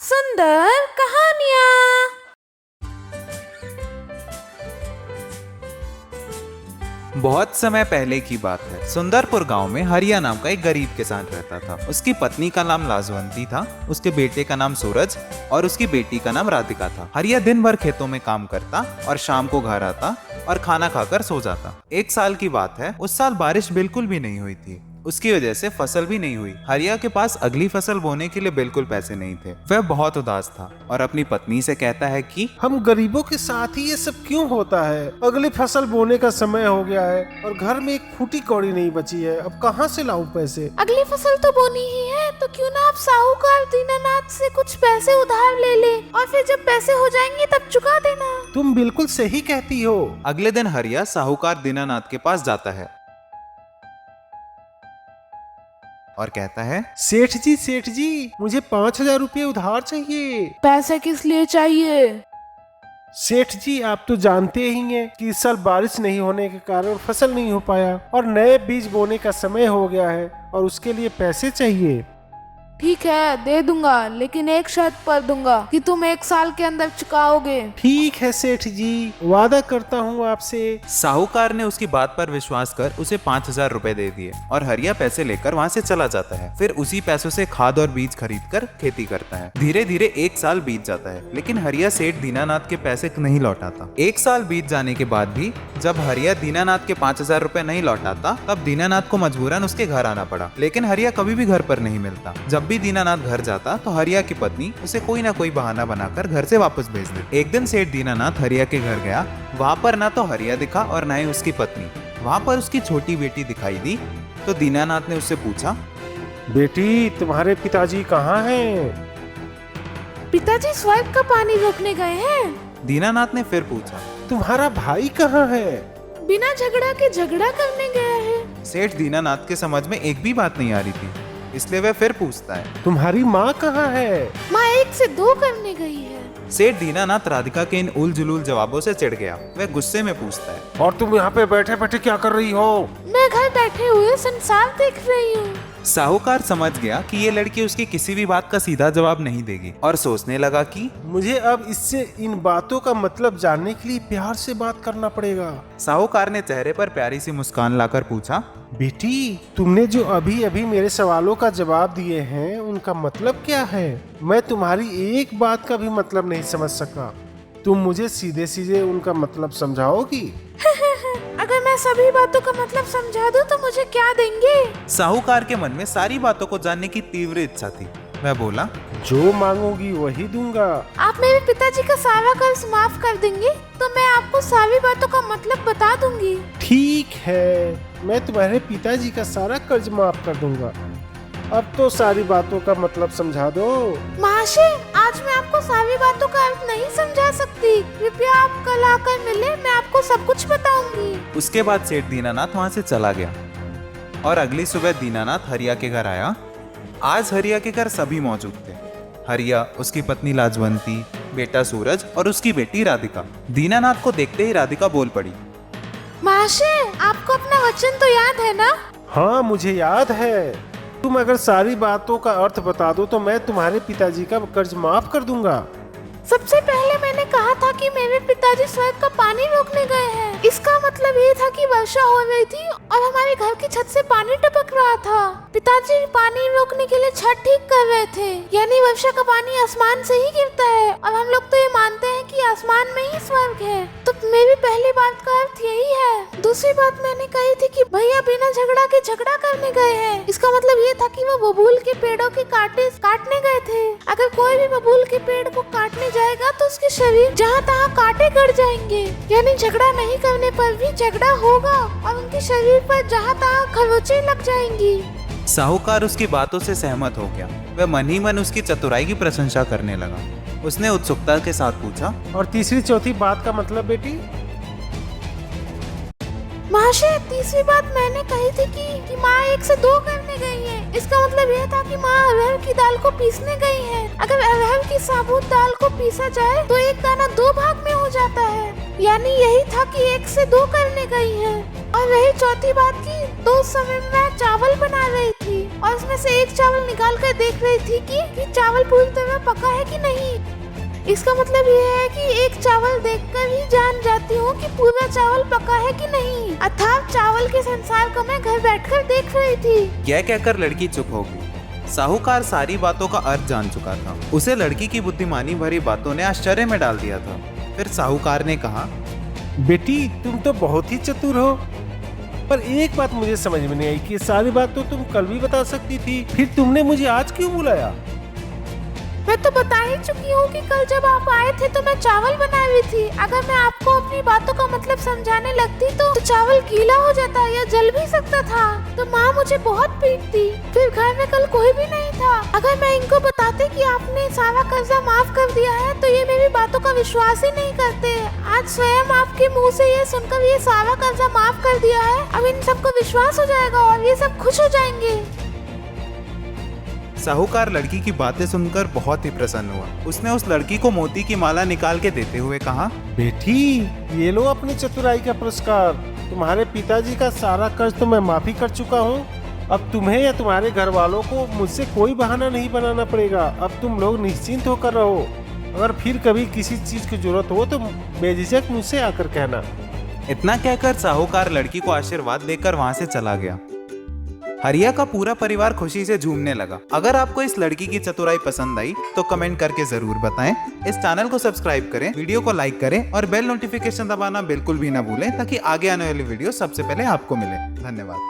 सुंदर कहानियाँ। बहुत समय पहले की बात है। सुंदरपुर गांव में हरिया नाम का एक गरीब किसान रहता था। उसकी पत्नी का नाम लाजवंती था, उसके बेटे का नाम सूरज और उसकी बेटी का नाम राधिका था। हरिया दिन भर खेतों में काम करता और शाम को घर आता और खाना खाकर सो जाता। एक साल की बात है, उस साल बारिश बिल्कुल भी नहीं हुई थी। उसकी वजह से फसल भी नहीं हुई। हरिया के पास अगली फसल बोने के लिए बिल्कुल पैसे नहीं थे। वह बहुत उदास था और अपनी पत्नी से कहता है कि हम गरीबों के साथ ही ये सब क्यों होता है। अगली फसल बोने का समय हो गया है और घर में एक फूटी कौड़ी नहीं बची है। अब कहाँ से लाऊं पैसे। अगली फसल तो बोनी ही है, तो क्यों ना आप साहूकार दीनानाथ से कुछ पैसे उधार ले ले और फिर जब पैसे हो जाएंगे तब चुका देना। तुम बिल्कुल सही कहती हो। अगले दिन हरिया साहूकार दीनानाथ के पास जाता है और कहता है, सेठ जी मुझे 5,000 रुपये उधार चाहिए। पैसे किस लिए चाहिए? सेठ जी, आप तो जानते ही हैं कि इस साल बारिश नहीं होने के कारण फसल नहीं हो पाया और नए बीज बोने का समय हो गया है और उसके लिए पैसे चाहिए। ठीक है, दे दूंगा, लेकिन एक शर्त पर दूंगा कि तुम 1 साल के अंदर चुकाओगे। ठीक है सेठ जी, वादा करता हूँ आपसे। साहूकार ने उसकी बात पर विश्वास कर उसे 5,000 रुपए दे दिए और हरिया पैसे लेकर वहाँ से चला जाता है। फिर उसी पैसों से खाद और बीज खरीदकर खेती करता है। धीरे धीरे 1 साल बीत जाता है, लेकिन हरिया सेठ दीनानाथ के पैसे नहीं लौटाता। 1 साल बीत जाने के बाद भी जब हरिया दीनानाथ के 5,000 रुपए नहीं लौटाता, तब दीनानाथ को मजबूरन उसके घर आना पड़ा। लेकिन हरिया कभी भी घर पर नहीं मिलता। जब भी दीनानाथ घर जाता तो हरिया की पत्नी उसे कोई ना कोई बहाना बनाकर घर से वापस भेज देती। एक दिन सेठ दीनानाथ हरिया के घर गया। वहाँ पर ना तो हरिया दिखा और ना ही उसकी पत्नी। वहाँ पर उसकी छोटी बेटी दिखाई दी तो दीनानाथ ने उससे पूछा, बेटी, तुम्हारे पिताजी कहाँ हैं? पिताजी स्वर्ग का पानी रोकने गए हैं। दीनानाथ ने फिर पूछा, तुम्हारा भाई कहाँ है? बिना झगड़ा के झगड़ा करने गया है। सेठ दीनानाथ के समझ में एक भी बात नहीं आ रही थी, इसलिए वह फिर पूछता है, तुम्हारी माँ कहाँ है? माँ 1 से 2 करने गई है। सेठ दीनानाथ राधिका के इन उल जुलूल जवाबों से चिढ़ गया। वह गुस्से में पूछता है, और तुम यहाँ पे बैठे बैठे क्या कर रही हो? मैं घर बैठे हुए संसार देख रही हूँ। साहूकार समझ गया कि ये लड़की उसकी किसी भी बात का सीधा जवाब नहीं देगी और सोचने लगा कि मुझे अब इससे इन बातों का मतलब जानने के लिए प्यार से बात करना पड़ेगा। साहूकार ने चेहरे पर प्यारी सी मुस्कान लाकर पूछा, बेटी, तुमने जो अभी अभी मेरे सवालों का जवाब दिए हैं उनका मतलब क्या है? मैं तुम्हारी एक बात का भी मतलब नहीं समझ सका। तुम मुझे सीधे सीधे उनका मतलब समझाओगी? अगर मैं सभी बातों का मतलब समझा दूं तो मुझे क्या देंगे? साहूकार के मन में सारी बातों को जानने की तीव्र इच्छा थी। वह बोला, जो मांगोगी वही दूंगा। आप मेरे पिताजी का सारा कर्ज माफ कर देंगे तो मैं आपको सारी बातों का मतलब बता दूंगी। ठीक है, मैं तुम्हारे पिताजी का सारा कर्ज माफ कर दूंगा। अब तो सारी बातों का मतलब समझा दो। महाशय, आज मैं आपको सारी बातों का अर्थ नहीं समझा सकती। कृपया आप कल आकर मिले, मैं आपको सब कुछ बताऊंगी। उसके बाद सेठ दीनानाथ वहाँ से चला गया और अगली सुबह दीनानाथ हरिया के घर आया। आज हरिया के घर सभी मौजूद थे। हरिया, उसकी पत्नी लाजवंती, बेटा सूरज और उसकी बेटी राधिका। दीनानाथ को देखते ही राधिका बोल पड़ी, महाशय, आपको अपना वचन तो याद है ना? हाँ, मुझे याद है। तुम अगर सारी बातों का अर्थ बता दो तो मैं तुम्हारे पिताजी का कर्ज माफ कर दूंगा। सबसे पहले मैंने कहा था कि मेरे पिताजी स्वर्ग का पानी रोकने गए हैं। इसका मतलब ये था कि वर्षा हो रही थी और हमारे घर की छत से पानी टपक रहा था। पिताजी पानी रोकने के लिए छत ठीक कर रहे थे, यानी वर्षा का पानी आसमान से ही गिरता है और हम लोग तो ये मानते हैं कि आसमान में ही स्वर्ग है। तो मेरी पहली बात का अर्थ यही है। दूसरी बात मैंने कही थी कि भैया बिना झगड़ा के झगड़ा करने गए हैं। इसका मतलब ये था कि वो बबूल के पेड़ों के काटने गए थे। अगर कोई भी बबूल के पेड़ को काटने जाएगा तो उसके शरीर जहाँ तहाँ कांटे गड़ जाएंगे, यानी झगड़ा नहीं करने पर भी झगड़ा होगा और उनके शरीर पर जहाँ तहाँ खरोंचें लग जाएंगी। साहूकार उसकी बातों से सहमत हो गया। वह मन ही मन उसकी चतुराई की प्रशंसा करने लगा। उसने उत्सुकता के साथ पूछा, और तीसरी चौथी बात का मतलब बेटी? महाशय, तीसरी बात मैंने कही थी कि माँ 1 से 2 करने गई है। इसका मतलब यह था कि माँ अरहर की दाल को पीसने गई है। अगर अरहर की साबुत दाल को पीसा जाए तो एक दाना 2 भाग में हो जाता है, यानी यही था कि 1 से 2 करने गई है। और रही चौथी बात की, तो उस समय मैं चावल बना रही थी। और उसमें से एक चावल निकाल कर देख रही थी कि चावल पूरी तरह पका है कि नहीं। इसका मतलब ये है कि एक चावल देखकर ही जान जाती हूँ कि पूरा चावल पका है कि नहीं। अर्थात चावल के संसार को मैं घर बैठकर देख रही थी। यह कहकर लड़की चुप हो गई। साहूकार सारी बातों का अर्थ जान चुका था। उसे लड़की की बुद्धिमानी भरी बातों ने आश्चर्य में डाल दिया था। फिर साहूकार ने कहा, बेटी तुम तो बहुत ही चतुर हो, पर एक बात मुझे समझ में नहीं आई कि ये सारी बात तो तुम कल भी बता सकती थी, फिर तुमने मुझे आज क्यों बुलाया? मैं तो बता ही चुकी हूँ कि कल जब आप आए थे तो मैं चावल बनाई हुई थी। अगर मैं आपको अपनी बातों का मतलब समझाने लगती तो चावल गीला हो जाता या जल भी सकता था। तो माँ मुझे बहुत पीटती। फिर घर में कल कोई भी नहीं था। अगर मैं इनको बताती कि आपने सारा कर्जा माफ कर दिया है तो ये मेरी बातों का विश्वास ही नहीं करते। आज स्वयं आपके मुँह से ये सुनकर ये सारा कर्जा माफ कर दिया है, अब इन सबको विश्वास हो जाएगा और ये सब खुश हो जाएंगे। साहूकार लड़की की बातें सुनकर बहुत ही प्रसन्न हुआ। उसने उस लड़की को मोती की माला निकाल के देते हुए कहा, बेटी ये लो अपनी चतुराई का पुरस्कार। तुम्हारे पिताजी का सारा कर्ज तो मैं माफी कर चुका हूँ। अब तुम्हें या तुम्हारे घर वालों को मुझसे कोई बहाना नहीं बनाना पड़ेगा। अब तुम लोग निश्चिंत होकर रहो। अगर फिर कभी किसी चीज की जरूरत हो तो बेझिझक मुझसे आकर कहना। इतना कहकर साहूकार लड़की को आशीर्वाद देकर वहां से चला गया। हरिया का पूरा परिवार खुशी से झूमने लगा। अगर आपको इस लड़की की चतुराई पसंद आई तो कमेंट करके जरूर बताएं। इस चैनल को सब्सक्राइब करें, वीडियो को लाइक करें और बेल नोटिफिकेशन दबाना बिल्कुल भी ना भूलें ताकि आगे आने वाली वीडियो सबसे पहले आपको मिले। धन्यवाद।